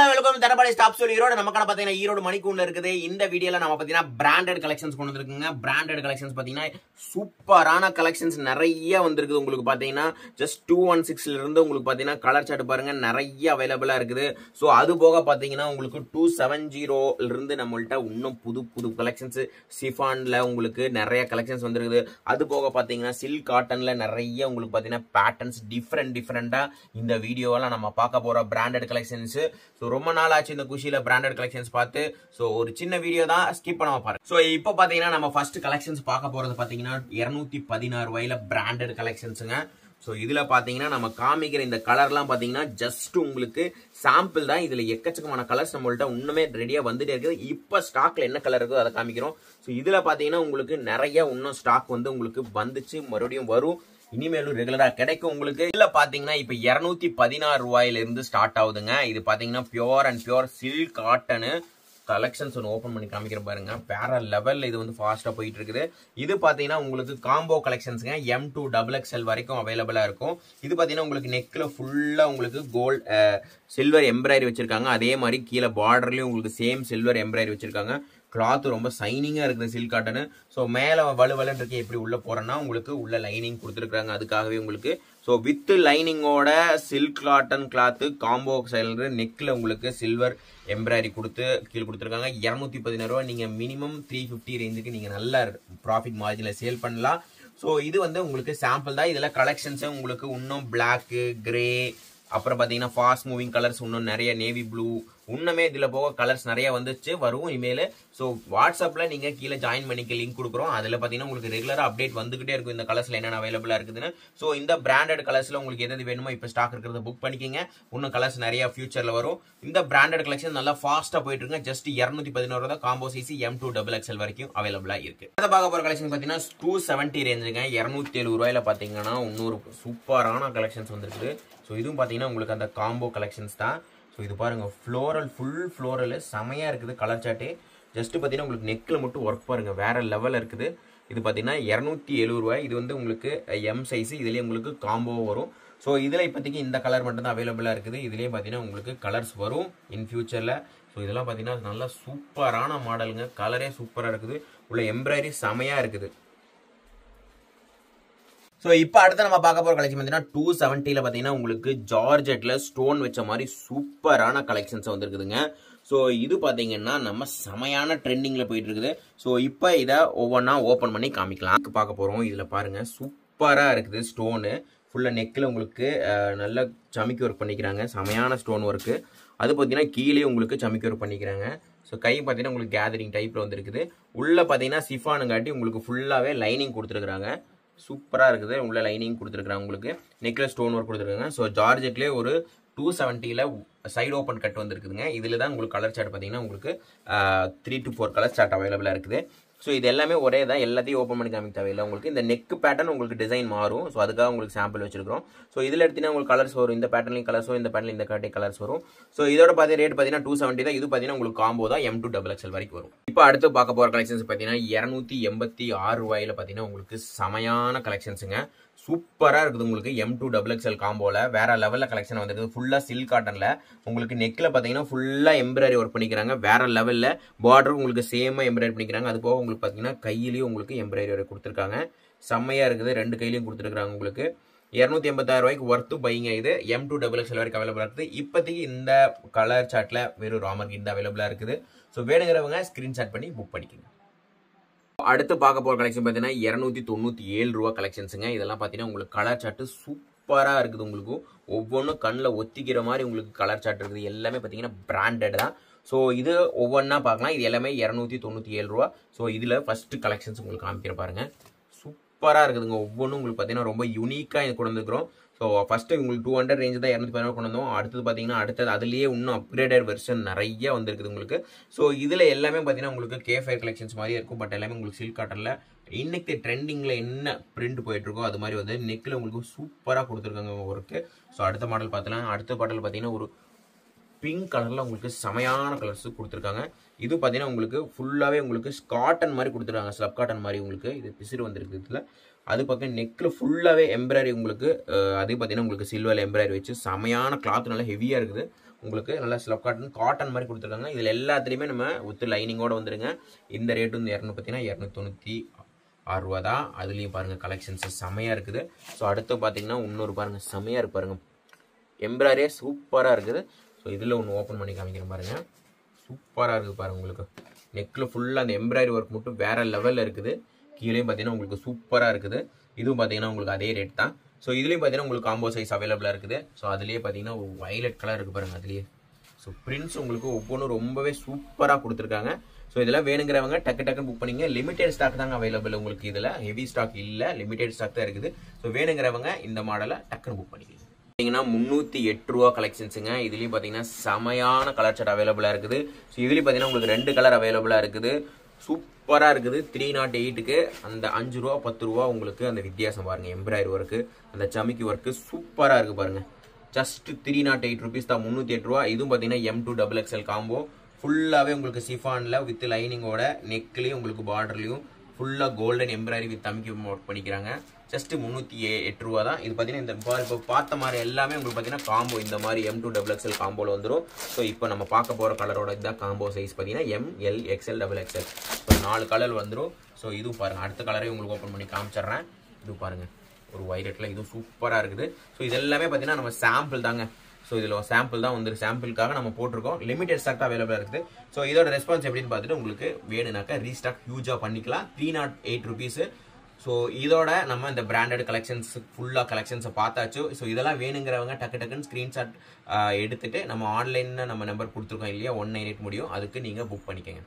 Welcome தரபாடி stop சொல்லி ஈரோடு நமக்கான பாத்தீங்கன்னா ஈரோடு மணிக்கூண்ட இருக்குது. இந்த வீடியோல நம்ம பாத்தீங்கன்னா பிராண்டட் கலெக்ஷன்ஸ் கொண்டு வந்திருக்குங்க. பிராண்டட் கலெக்ஷன்ஸ் பாத்தீங்கன்னா சூப்பரான கலெக்ஷன்ஸ் நிறைய வந்திருக்குது. உங்களுக்கு பாத்தீங்கன்னா ஜஸ்ட் 216 இருந்து உங்களுக்கு பாத்தீங்கன்னா கலர் சார்ட் பாருங்க நிறைய அவைலபிளா இருக்குது. சோ அது போக பாத்தீங்கன்னா உங்களுக்கு 270 இருந்து நம்மள்ட்ட இன்னும் புது புது கலெக்ஷன்ஸ் சிஃபான்ல உங்களுக்கு நிறைய கலெக்ஷன்ஸ் வந்திருக்குது. அது போக பாத்தீங்கன்னா சில்க் காட்டன்ல நிறைய உங்களுக்கு பாத்தீங்கன்னா பேட்டர்ன்ஸ் டிஃபரெண்டா இந்த வீடியோவெல்லாம் நம்ம பார்க்க போற பிராண்டட் கலெக்ஷன்ஸ். ரொம்ப நாள் ஆச்சு இந்த குஷியில பிராண்டட் கலெக்ஷன்ஸ் பார்த்து. சோ ஒரு சின்ன வீடியோ தான், ஸ்கிப் பண்ணாம பாருங்க. சோ இப்போ பாத்தீங்கன்னா நம்ம ஃபர்ஸ்ட் கலெக்ஷன்ஸ் பார்க்க போறது பாத்தீங்கன்னா 216 ரூபாயில பிராண்டட் கலெக்ஷன்ஸ்ங்க. சோ இதுல பாத்தீங்கன்னா நம்ம காமிக்கிற இந்த கலர்லாம் பாத்தீங்கன்னா ஜஸ்ட் உங்களுக்கு சாம்பிள் தான். இதுல எக்கச்சக்கமான கலர்ஸ் நம்மள்ட்ட இன்னுமே ரெடியா வந்துட்டே இருக்குது. இப்ப ஸ்டாக்ல என்ன கலர் இருக்கோ அதை காமிக்கிறோம். சோ இதுல பாத்தீங்கன்னா உங்களுக்கு நிறைய இன்னும் ஸ்டாக் வந்து உங்களுக்கு வந்துச்சு, மறுபடியும் வரும், இனிமேலும் ரெகுலரா கிடைக்கும் உங்களுக்கு. இதுல பாத்தீங்கன்னா இப்ப 216 ரூபாயில இருந்து ஸ்டார்ட் ஆகுதுங்க. இது பாத்தீங்கன்னா pure and pure silk cotton collections ஒன்று ஓப்பன் பண்ணி காமிக்கிற பாருங்க. வேற லெவல்ல இது வந்து ஃபாஸ்டா போயிட்டு இருக்குது. இது பாத்தீங்கன்னா உங்களுக்கு காம்போ கலெக்ஷன்ஸ்ங்க. M2 XXL வரைக்கும் அவைலபிளா இருக்கும். இது பாத்தீங்கன்னா உங்களுக்கு நெக்ல ஃபுல்லா உங்களுக்கு கோல்ட் சில்வர் எம்ப்ராய்டரி வச்சிருக்காங்க. அதே மாதிரி கீழே பார்டர்லயும் உங்களுக்கு சேம் சில்வர் எம்ப்ராய்டரி வச்சிருக்காங்க. கிளாத் ரொம்ப சைனிங்கா இருக்குது சில்க் காட்டன். ஸோ மேலே வலுவலன்னு இருக்கு. எப்படி உள்ள போறேன்னா உங்களுக்கு உள்ள லைனிங் கொடுத்துருக்காங்க அதுக்காகவே உங்களுக்கு. ஸோ வித் லைனிங்கோட சில்க் காட்டன் கிளாத் காம்போ சைல்டு நெக்ல உங்களுக்கு சில்வர் எம்ப்ராய்டரி கொடுத்து கீழே கொடுத்துருக்காங்க. 216 ரூபா. நீங்க மினிமம் 350 ரேஞ்சுக்கு நீங்க நல்ல ப்ராஃபிட் மார்ஜினில் சேல் பண்ணலாம். ஸோ இது வந்து உங்களுக்கு சாம்பிள் தான். இதில் கலெக்ஷன்ஸ் உங்களுக்கு இன்னும் பிளாக், கிரே, அப்புறம் பார்த்தீங்கன்னா ஃபாஸ்ட் மூவிங் கலர்ஸ் இன்னும் நிறைய, நேவி ப்ளூ, இன்னுமே இதில் போக கலர்ஸ் நிறைய வந்துச்சு, வரும் இனிமேல். ஸோ வாட்ஸ்அப்பில் நீங்கள் கீழே ஜாயின் பண்ணிக்க லிங்க் கொடுக்குறோம். அதில் பார்த்தீங்கன்னா உங்களுக்கு ரெகுலராக அப்டேட் வந்துகிட்டே இருக்கும் இந்த கலர்ஸில் என்னென்ன அவைலபிளாக இருக்குதுன்னு. ஸோ இந்த பிராண்டட் கலர்ஸில் உங்களுக்கு எது வேணுமோ இப்போ ஸ்டாக் இருக்கிறத புக் பண்ணிக்கிங்க. இன்னும் கலர்ஸ் நிறைய ஃபியூச்சரில் வரும். இந்த பிராண்டட் கலெக்ஷன் நல்லா ஃபாஸ்ட்டாக போயிட்டு இருக்கு. ஜஸ்ட் 216 ரூபா காம்போ சைஸ் M2 XXL வரைக்கும் அவைலபிளாக இருக்கு. அதை பார்க்க போகிற கலெக்ஷன் பார்த்தீங்கன்னா 270 ரேஞ்சுங்க. 207 ரூபாயில பார்த்தீங்கன்னா இன்னொரு சூப்பரான கலெக்ஷன்ஸ் வந்துருக்குது. ஸோ இதுவும் பார்த்தீங்கன்னா உங்களுக்கு அந்த காம்போ கலெக்ஷன்ஸ் தான். ஸோ இது பாருங்க ஃப்ளோரல், ஃபுல் ஃப்ளோரல் செமையா இருக்குது கலர் சார்ட்டு. ஜஸ்ட் பார்த்தீங்கன்னா உங்களுக்கு நெக்கில் மட்டும் ஒர்க் பாருங்க வேற லெவலில் இருக்குது. இது பார்த்தீங்கன்னா 270 ரூபாய். இது வந்து உங்களுக்கு M சைஸ். இதுலேயே உங்களுக்கு காம்போ வரும். ஸோ இதில் இப்போதைக்கு இந்த கலர் மட்டும் தான் அவைலபிளாக இருக்குது. இதுலேயே பார்த்தீங்கன்னா உங்களுக்கு கலர்ஸ் வரும் இன் ஃபியூச்சரில். ஸோ இதெல்லாம் பார்த்தீங்கன்னா நல்லா சூப்பரான மாடலுங்க. கலரே சூப்பராக இருக்குது. உள்ள எம்ப்ராய்டரி செமையா இருக்குது. ஸோ இப்போ அடுத்து நம்ம பார்க்க போகிற கலெக்ஷன் பார்த்தீங்கன்னா 270ல பார்த்தீங்கன்னா உங்களுக்கு ஜார்ஜெட்ல ஸ்டோன் வச்ச மாதிரி சூப்பரான கலெக்ஷன்ஸ் வந்துருக்குதுங்க. ஸோ இது பார்த்தீங்கன்னா நம்ம செமையான ட்ரெண்டிங்கில் போயிட்டு இருக்குது. ஸோ இப்போ இதை ஒவ்வொன்றா ஓப்பன் பண்ணி காமிக்கலாம் பார்க்க போகிறோம். இதில் பாருங்க சூப்பராக இருக்குது. ஸ்டோனு ஃபுல்லாக நெக்கில் உங்களுக்கு நல்லா சமிக்கி ஒர்க் பண்ணிக்கிறாங்க. செமையான ஸ்டோன் ஒர்க்கு. அது பார்த்தீங்கன்னா கீழே உங்களுக்கு சமிக்கி ஒர்க் பண்ணிக்கிறாங்க. ஸோ கை பார்த்தீங்கன்னா உங்களுக்கு கேதரிங் டைப்பில் வந்துருக்குது. உள்ளே பார்த்தீங்கன்னா சிஃபானுங்காட்டி உங்களுக்கு ஃபுல்லாகவே லைனிங் கொடுத்துருக்குறாங்க. சூப்பராக இருக்குது. உள்ள லைனிங் கொடுத்துருக்குறாங்க. உங்களுக்கு நெக்லஸ் ஸ்டோன் ஒர்க் கொடுத்துருக்காங்க. ஸோ ஜார்ஜெட்லேயே ஒரு 270ல சைடு ஓப்பன் கட் வந்துருக்குதுங்க. இதில் தான் உங்களுக்கு கலர் சார்ட் பார்த்தீங்கன்னா உங்களுக்கு 3 to 4 கலர் சார்ட் அவைலபிளாக இருக்குது. ஸோ இது எல்லாமே ஒரே தான். எல்லாத்தையும் ஓப்பன் பண்ணி காமிக்க தேவையில்லை. உங்களுக்கு இந்த நெக் பேட்டர்ன் உங்களுக்கு டிசைன் மாறும். ஸோ அதுக்காக உங்களுக்கு சாம்பிள் வச்சிருக்கிறோம். ஸோ இதில் எடுத்தீங்கன்னா உங்களுக்கு கலர்ஸ் வரும். இந்த பேட்டர்லையும் கலர்ஸ் வரும், இந்த பேட்டர்ல இந்த காட்டே கலர்ஸ் வரும். ஸோ இதோட பார்த்தீங்கன்னா ரேட் பார்த்தீங்கன்னா 270 தான். இது பார்த்தீங்கன்னா உங்களுக்கு காம்போ தான் M2 XXL வரைக்கும் வரும். இப்போ அடுத்து பார்க்க போகிற கலெக்ஷன்ஸ் பார்த்தீங்கன்னா 286 ரூபாயில பார்த்தீங்கன்னா உங்களுக்கு செமையான கலெக்ஷன்ஸுங்க. சூப்பராக இருக்குது. உங்களுக்கு M2 XXL காம்போல வேற லெவலில் கலெக்ஷன் வந்துருக்குது. ஃபுல்லாக சில்க் காட்டன்ல உங்களுக்கு நெக்கில் பார்த்தீங்கன்னா ஃபுல்லாக எம்ப்ராய்டரி ஒர்க் பண்ணிக்கிறாங்க. வேற லெவலில் பார்டர் உங்களுக்கு சேமாக எம்ப்ராய்டரி பண்ணிக்கிறாங்க. அது போக உங்களுக்கு பார்த்தீங்கன்னா கையிலையும் உங்களுக்கு எம்ப்ராய்டரி ஒர்க் கொடுத்துருக்காங்க. செம்மையாக இருக்குது. 2 கையிலையும் கொடுத்துருக்காங்க. உங்களுக்கு 286 ரூபாய்க்கு ஒர்த்து பைங்க. இது M2 XXL வரைக்கும் அவைலபிளாக இருக்குது. இப்போதைக்கு இந்த கலர் சார்ட்டில் வெறும் ராமர் இந்த அவைலபிளாக இருக்குது. ஸோ வேணுங்கிறவங்க ஸ்க்ரீன்ஷாட் பண்ணி புக் பண்ணிக்கோங்க. அடுத்து பார்க்க போகிற கலெக்ஷன் பார்த்தீங்கன்னா 297 ரூபா கலெக்ஷன்ஸுங்க. இதெல்லாம் பார்த்தீங்கன்னா உங்களுக்கு கலர் சார்ட்டு சூப்பராக இருக்குது. உங்களுக்கு ஒவ்வொன்றும் கண்ணில் ஒத்திக்கிற மாதிரி உங்களுக்கு கலர் சார்ட் இருக்குது. எல்லாமே பார்த்தீங்கன்னா பிராண்டட் தான். ஸோ இது ஒவ்வொன்றா பார்க்கலாம். இது எல்லாமே 297 ரூபா. ஸோ இதில் ஃபர்ஸ்ட் கலெக்ஷன்ஸ் உங்களுக்கு காமிக்கிற பாருங்க. சூப்பராக இருக்குதுங்க. ஒவ்வொன்றும் உங்களுக்கு பார்த்தீங்கன்னா ரொம்ப யூனிக்காக இது கொண்டு வந்துருக்கிறோம். ஸோ ஃபர்ஸ்ட் உங்களுக்கு 200 ரேஞ்ச் தான் 216 கொண்டு வந்தோம். அடுத்தது பார்த்தீங்கன்னா அடுத்தது அதுலேயே இன்னும் அப்கிரேடட் வெர்ஷன் நிறைய வந்துருக்குது உங்களுக்கு. ஸோ இதில் எல்லாமே பார்த்தீங்கன்னா உங்களுக்கு K5 கலெக்ஷன்ஸ் மாதிரி இருக்கும். பட் எல்லாமே உங்களுக்கு சில்க் காட்டனில் இன்னைக்கு ட்ரெண்டிங்கில் என்ன பிரிண்ட் போயிட்டு இருக்கோ அது மாதிரி வந்து நெக்கில் உங்களுக்கு சூப்பராக கொடுத்துருக்காங்க ஒர்க்கு. ஸோ அடுத்த மாடல் பார்த்தலாம். அடுத்த மாடல் பார்த்தீங்கன்னா ஒரு பிங்க் கலரில் உங்களுக்கு செமையான கலர்ஸ் கொடுத்துருக்காங்க. இது பார்த்தீங்கன்னா உங்களுக்கு ஃபுல்லாகவே உங்களுக்கு காட்டன் மாதிரி கொடுத்துருக்காங்க. ஸ்லப் காட்டன் மாதிரி உங்களுக்கு இது பிசிறு வந்துருக்கு. இதில் அது பக்கம் நெக்கில் ஃபுல்லாகவே எம்ப்ராய்டரி உங்களுக்கு அது பார்த்தீங்கன்னா உங்களுக்கு சில்வர் எம்ப்ராய்டரி வச்சு செமையான கிளாத் நல்லா ஹெவியாக இருக்குது. உங்களுக்கு நல்லா ஸ்லப் காட்டன் மாதிரி கொடுத்துருக்காங்க. இதில் எல்லாத்துலேயுமே நம்ம வித் லைனிங்கோட வந்துருங்க. இந்த ரேட்டு வந்து பார்த்தீங்கன்னா 296 ரூபா தான். அதுலேயும் பாருங்கள் கலெக்ஷன்ஸ் செமையாக இருக்குது. ஸோ அடுத்து பார்த்தீங்கன்னா இன்னொரு பாருங்கள் செமையாக இருக்கு பாருங்கள், எம்ப்ராய்டரியே சூப்பராக இருக்குது. ஸோ இதில் ஒன்று ஓப்பன் பண்ணி காமிக்கிறேன் பாருங்கள், சூப்பராக இருக்குது பாருங்கள். உங்களுக்கு நெக்கில் ஃபுல்லாக அந்த எம்ப்ராய்டரி ஒர்க் மட்டும் வேறு லெவலில் இருக்குது. கீழேயும் பார்த்தீங்கன்னா உங்களுக்கு சூப்பராக இருக்குது. இதுவும் பார்த்தீங்கன்னா உங்களுக்கு அதே ரேட் தான். ஸோ இதுலேயும் பார்த்தீங்கன்னா உங்களுக்கு காம்போ சைஸ் அவைலபிளாக இருக்குது. ஸோ அதுலேயே பார்த்தீங்கன்னா ஒரு வயலட் கலர் இருக்குது பாருங்கள் அதுலேயே. ஸோ பிரிண்ட்ஸ் உங்களுக்கு ஒவ்வொன்றும் ரொம்பவே சூப்பராக கொடுத்துருக்காங்க. ஸோ இதெல்லாம் வேணுங்கிறவங்க டக்குன்னு புக் பண்ணிங்க. லிமிடெட் ஸ்டாக் தாங்க அவைலபிள் உங்களுக்கு. இதில் ஹெவி ஸ்டாக் இல்லை, லிமிடெட் ஸ்டாக் தான் இருக்குது. ஸோ வேணுங்கிறவங்க இந்த மாடலை டக்குன்னு புக் பண்ணிக்கலாம். பார்த்தீங்கன்னா 308 ரூபா கலெக்ஷன்ஸுங்க. இதுலேயும் பார்த்தீங்கன்னா செமையான கலர் சார்ட் அவைலபிளாக இருக்குது. ஸோ இதுலேயும் பார்த்தீங்கன்னா உங்களுக்கு 2 கலர் அவைலபிளாக இருக்குது. சூப்பராக இருக்குது. 308க்கு அந்த 5 ரூபா 10 ரூபா உங்களுக்கு அந்த வித்தியாசம் பாருங்கள். எம்ப்ராய்டரி ஒர்க்கு, அந்த சமிக்கி ஒர்க்கு சூப்பராக இருக்குது பாருங்கள். ஜஸ்ட் 308 ருபீஸ் தான், 308 ரூபா. இதுவும் பார்த்தீங்கன்னா M2 XXL காம்போ. ஃபுல்லாகவே உங்களுக்கு சிஃபானில் வித் லைனிங்கோட நெக்லேயும் உங்களுக்கு பார்டர்லையும் ஃபுல்லாக கோல்டன் எம்ப்ராய்டரி வித் தம்கி ஒர்க் பண்ணிக்கிறாங்க. ஜஸ்ட் 308 ரூபா தான். இது பார்த்தீங்கன்னா இந்த இப்போ பார்த்த மாதிரி எல்லாமே உங்களுக்கு பார்த்தீங்கன்னா காம்போ இந்த மாதிரி M2 XXL காம்போவில் வந்துடும். ஸோ இப்போ நம்ம பார்க்க போகிற கலரோட இதுதான் காம்போ சைஸ் பார்த்தீங்கன்னா ML XL XXL. So 4 colour வந்துடும். ஸோ இதுவும் பாருங்கள், அடுத்த கலரையும் உங்களுக்கு ஓப்பன் பண்ணி காமிச்சிட்றேன். இது பாருங்கள் ஒரு வைலட்டில், இதுவும் சூப்பராக இருக்குது. ஸோ இது எல்லாமே பார்த்தீங்கன்னா நம்ம சாம்பிள் தாங்க. ஸோ இதில் சாம்பிள் தான் வந்து சாம்பிளுக்காக நம்ம போட்டிருக்கோம். லிமிடெட் ஸ்டாக் தான் அவைலபிளாக இருக்குது. ஸோ இதோட ரெஸ்பான்ஸ் எப்படின்னு பார்த்துட்டு உங்களுக்கு வேணுனாக்கா ரீஸ்டாக் ஹியூஜாக பண்ணிக்கலாம். 308 ருபீஸு. ஸோ இதோட நம்ம இந்த பிராண்டட் கலெக்ஷன்ஸ் ஃபுல்லாக கலெக்ஷன்ஸை பார்த்தாச்சு. ஸோ இதெல்லாம் வேணுங்கிறவங்க டக்குன்னு ஸ்க்ரீன்ஷாட் எடுத்துகிட்டு நம்ம ஆன்லைனில் நம்ம நம்பர் கொடுத்துருக்கோம் இல்லையா, 198 முடியும், அதுக்கு நீங்கள் புக் பண்ணிக்கோங்க.